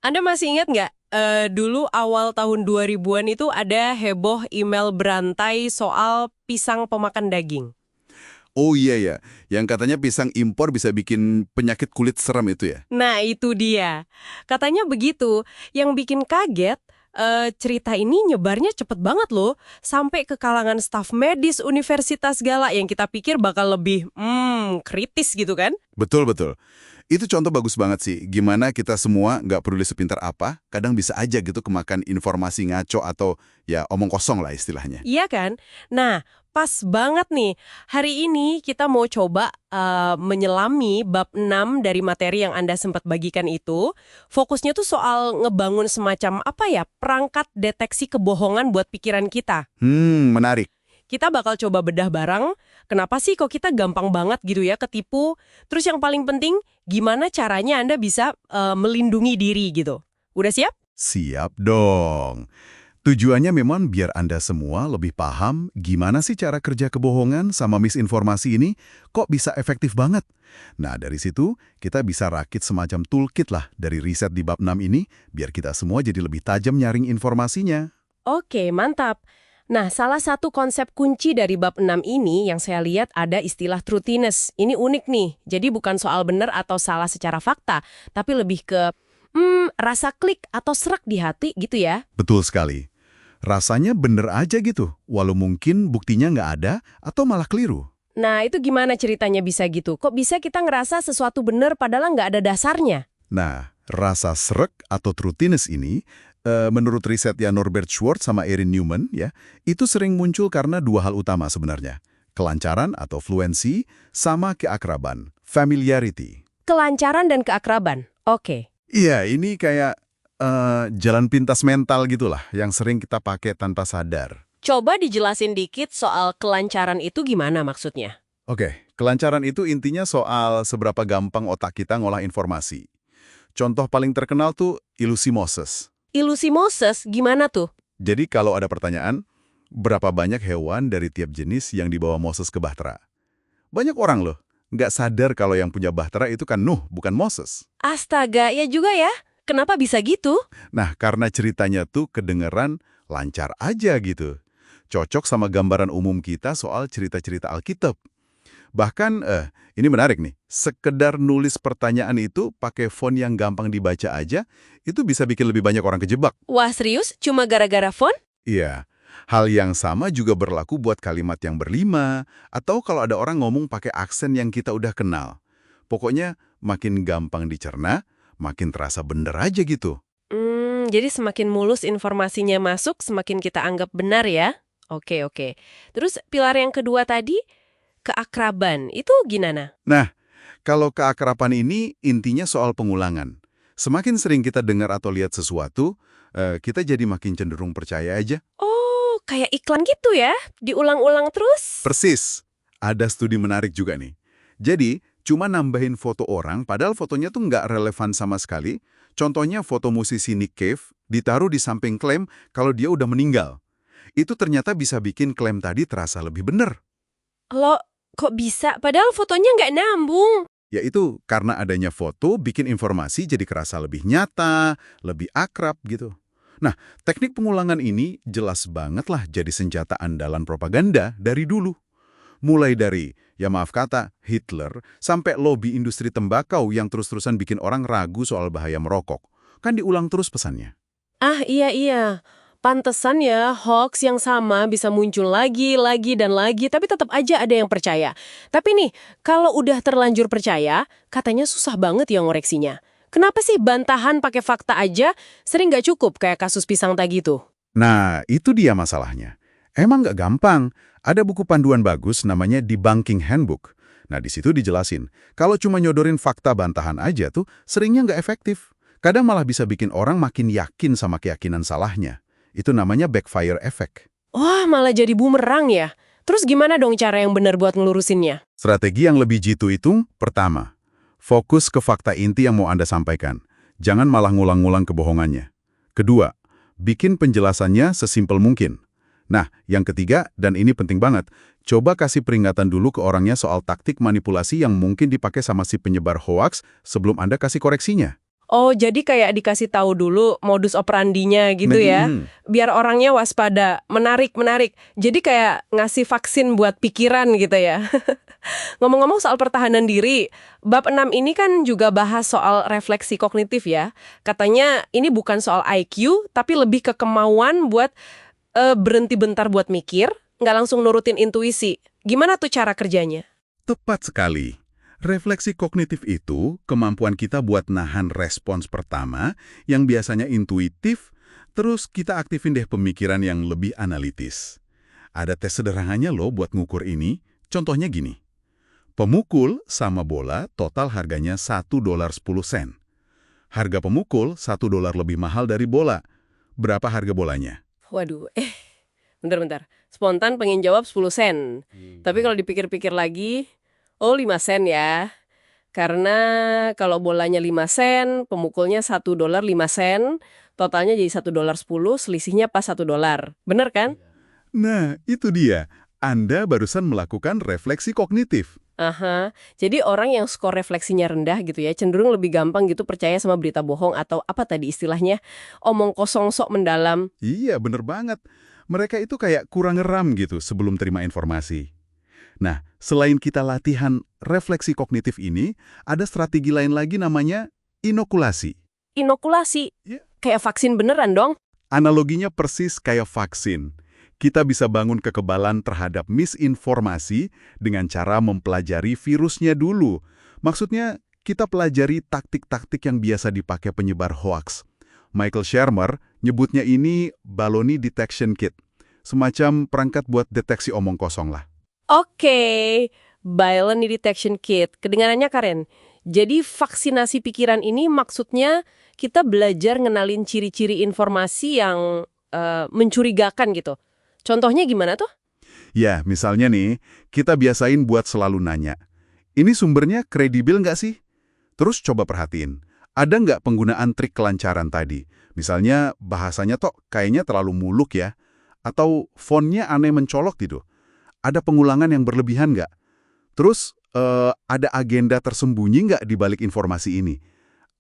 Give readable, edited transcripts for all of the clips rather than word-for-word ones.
Anda masih ingat nggak, dulu awal tahun 2000-an itu ada heboh email berantai soal pisang pemakan daging. Oh iya ya, yang katanya pisang impor bisa bikin penyakit kulit seram itu ya? Nah, itu dia. Katanya begitu. Yang bikin kaget, cerita ini nyebarnya cepet banget loh. Sampai ke kalangan staf medis universitas segala yang kita pikir bakal lebih, kritis gitu kan? Betul-betul. Itu contoh bagus banget sih, gimana kita semua nggak peduli sepintar apa, kadang bisa aja gitu kemakan informasi ngaco atau ya omong kosong lah istilahnya. Iya kan? Nah, pas banget nih. Hari ini kita mau coba menyelami bab 6 dari materi yang Anda sempat bagikan itu. Fokusnya tuh soal ngebangun semacam apa ya, perangkat deteksi kebohongan buat pikiran kita. Menarik. Kita bakal coba bedah bareng, kenapa sih kok kita gampang banget gitu ya ketipu. Terus yang paling penting, gimana caranya Anda bisa melindungi diri gitu. Udah siap? Siap dong. Tujuannya memang biar Anda semua lebih paham gimana sih cara kerja kebohongan sama misinformasi ini kok bisa efektif banget. Nah, dari situ kita bisa rakit semacam toolkit lah dari riset di bab 6 ini biar kita semua jadi lebih tajam nyaring informasinya. Oke, mantap. Nah, salah satu konsep kunci dari bab 6 ini yang saya lihat ada istilah truthiness. Ini unik nih. Jadi bukan soal benar atau salah secara fakta, tapi lebih ke rasa klik atau serak di hati gitu ya. Betul sekali. Rasanya bener aja gitu, walau mungkin buktinya nggak ada atau malah keliru. Nah, itu gimana ceritanya bisa gitu? Kok bisa kita ngerasa sesuatu benar padahal nggak ada dasarnya? Nah, rasa srek atau truthiness ini, menurut risetnya Norbert Schwartz sama Erin Newman, ya, itu sering muncul karena dua hal utama sebenarnya. Kelancaran atau fluensi, sama keakraban, familiarity. Kelancaran dan keakraban. Oke. Iya, ini kayak jalan pintas mental gitulah, yang sering kita pakai tanpa sadar. Coba dijelasin dikit soal kelancaran itu gimana maksudnya? Oke, kelancaran itu intinya soal seberapa gampang otak kita ngolah informasi. Contoh paling terkenal tuh ilusi Moses. Ilusi Moses gimana tuh? Jadi kalau ada pertanyaan, berapa banyak hewan dari tiap jenis yang dibawa Moses ke Bahtera? Banyak orang loh, nggak sadar kalau yang punya Bahtera itu kan Nuh, bukan Moses. Astaga, ya juga ya. Kenapa bisa gitu? Nah, karena ceritanya tuh kedengeran lancar aja gitu. Cocok sama gambaran umum kita soal cerita-cerita Alkitab. Bahkan, ini menarik nih, sekedar nulis pertanyaan itu pakai font yang gampang dibaca aja, itu bisa bikin lebih banyak orang kejebak. Wah, serius? Cuma gara-gara font? Iya, hal yang sama juga berlaku buat kalimat yang berlima, atau kalau ada orang ngomong pakai aksen yang kita udah kenal. Pokoknya, makin gampang dicerna, makin terasa bener aja gitu. Jadi semakin mulus informasinya masuk, semakin kita anggap benar ya? Oke, oke. Terus pilar yang kedua tadi, keakraban. Itu gimana? Nah, kalau keakraban ini intinya soal pengulangan. Semakin sering kita dengar atau lihat sesuatu, kita jadi makin cenderung percaya aja. Oh, kayak iklan gitu ya? Diulang-ulang terus? Persis. Ada studi menarik juga nih. Jadi, cuma nambahin foto orang, padahal fotonya tuh nggak relevan sama sekali. Contohnya foto musisi Nick Cave ditaruh di samping klaim kalau dia udah meninggal. Itu ternyata bisa bikin klaim tadi terasa lebih benar. Lo, kok bisa? Padahal fotonya nggak nyambung. Yaitu karena adanya foto bikin informasi jadi kerasa lebih nyata, lebih akrab gitu. Nah, teknik pengulangan ini jelas banget lah jadi senjata andalan propaganda dari dulu. Mulai dari, ya maaf kata, Hitler, sampai lobi industri tembakau yang terus-terusan bikin orang ragu soal bahaya merokok. Kan diulang terus pesannya. Ah, iya. Pantesan ya, hoax yang sama bisa muncul lagi, dan lagi, tapi tetap aja ada yang percaya. Tapi nih, kalau udah terlanjur percaya, katanya susah banget ya ngoreksinya. Kenapa sih bantahan pakai fakta aja sering nggak cukup kayak kasus pisang tadi tuh? Nah, itu dia masalahnya. Emang nggak gampang. Ada buku panduan bagus namanya Debunking Handbook. Nah, di situ dijelasin, kalau cuma nyodorin fakta bantahan aja tuh, seringnya nggak efektif. Kadang malah bisa bikin orang makin yakin sama keyakinan salahnya. Itu namanya backfire effect. Wah, malah jadi bumerang ya. Terus gimana dong cara yang benar buat ngelurusinnya? Strategi yang lebih jitu itu, pertama, fokus ke fakta inti yang mau Anda sampaikan. Jangan malah ngulang-ngulang kebohongannya. Kedua, bikin penjelasannya sesimpel mungkin. Nah, yang ketiga, dan ini penting banget, coba kasih peringatan dulu ke orangnya soal taktik manipulasi yang mungkin dipakai sama si penyebar hoaks sebelum Anda kasih koreksinya. Oh, jadi kayak dikasih tahu dulu modus operandinya gitu ya. Biar orangnya waspada, menarik. Jadi kayak ngasih vaksin buat pikiran gitu ya. Ngomong-ngomong soal pertahanan diri, bab 6 ini kan juga bahas soal refleksi kognitif ya. Katanya ini bukan soal IQ, tapi lebih ke kemauan buat berhenti bentar buat mikir, nggak langsung nurutin intuisi. Gimana tuh cara kerjanya? Tepat sekali. Refleksi kognitif itu kemampuan kita buat nahan respons pertama yang biasanya intuitif, terus kita aktifin deh pemikiran yang lebih analitis. Ada tes sederhananya loh buat ngukur ini, contohnya gini. Pemukul sama bola total harganya $1.10. Harga pemukul $1 lebih mahal dari bola. Berapa harga bolanya? Waduh, bentar. Spontan pengen jawab 10 sen. Tapi kalau dipikir-pikir lagi, 5 sen ya. Karena kalau bolanya 5 sen, pemukulnya $1.05, totalnya jadi $1.10, selisihnya pas $1. Bener kan? Nah, itu dia. Anda barusan melakukan refleksi kognitif. Aha, jadi orang yang skor refleksinya rendah gitu ya, cenderung lebih gampang gitu percaya sama berita bohong atau apa tadi istilahnya, omong kosong sok mendalam. Iya, bener banget. Mereka itu kayak kurang ngeram gitu sebelum terima informasi. Nah, selain kita latihan refleksi kognitif ini, ada strategi lain lagi namanya inokulasi. Inokulasi, Ya. kayak vaksin beneran dong. Analoginya persis kayak vaksin. Kita bisa bangun kekebalan terhadap misinformasi dengan cara mempelajari virusnya dulu. Maksudnya, kita pelajari taktik-taktik yang biasa dipakai penyebar hoaks. Michael Shermer nyebutnya ini baloney detection kit. Semacam perangkat buat deteksi omong kosong lah. Oke, Baloney Detection Kit. Kedengarannya keren. Jadi vaksinasi pikiran ini maksudnya kita belajar ngenalin ciri-ciri informasi yang mencurigakan gitu. Contohnya gimana tuh? Ya, misalnya nih, kita biasain buat selalu nanya, ini sumbernya kredibel nggak sih? Terus coba perhatiin, ada nggak penggunaan trik kelancaran tadi? Misalnya bahasanya kayaknya terlalu muluk ya, atau fontnya aneh mencolok gitu. Ada pengulangan yang berlebihan nggak? Terus, ada agenda tersembunyi nggak di balik informasi ini?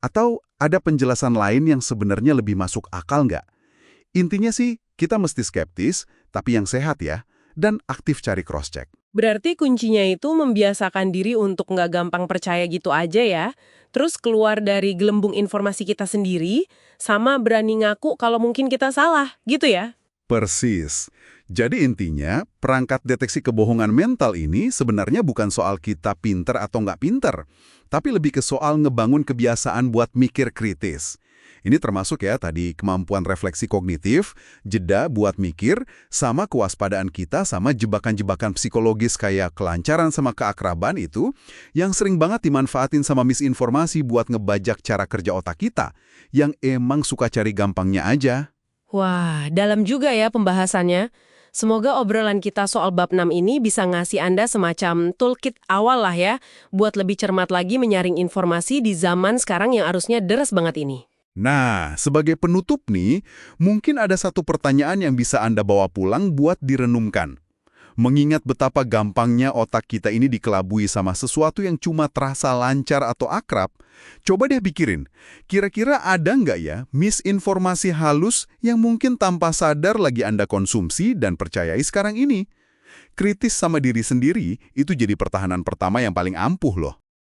Atau ada penjelasan lain yang sebenarnya lebih masuk akal nggak? Intinya sih, kita mesti skeptis, tapi yang sehat ya, dan aktif cari cross-check. Berarti kuncinya itu membiasakan diri untuk nggak gampang percaya gitu aja ya. Terus keluar dari gelembung informasi kita sendiri, sama berani ngaku kalau mungkin kita salah, gitu ya? Persis. Jadi intinya, perangkat deteksi kebohongan mental ini sebenarnya bukan soal kita pinter atau nggak pinter, tapi lebih ke soal ngebangun kebiasaan buat mikir kritis. Ini termasuk ya tadi kemampuan refleksi kognitif, jeda buat mikir, sama kewaspadaan kita sama jebakan-jebakan psikologis kayak kelancaran sama keakraban itu, yang sering banget dimanfaatin sama misinformasi buat ngebajak cara kerja otak kita, yang emang suka cari gampangnya aja. Wah, dalam juga ya pembahasannya. Semoga obrolan kita soal bab 6 ini bisa ngasih Anda semacam toolkit awal lah ya, buat lebih cermat lagi menyaring informasi di zaman sekarang yang harusnya deres banget ini. Nah, sebagai penutup nih, mungkin ada satu pertanyaan yang bisa Anda bawa pulang buat direnungkan. Mengingat betapa gampangnya otak kita ini dikelabui sama sesuatu yang cuma terasa lancar atau akrab, coba deh pikirin, kira-kira ada nggak ya misinformasi halus yang mungkin tanpa sadar lagi Anda konsumsi dan percayai sekarang ini? Kritis sama diri sendiri itu jadi pertahanan pertama yang paling ampuh loh.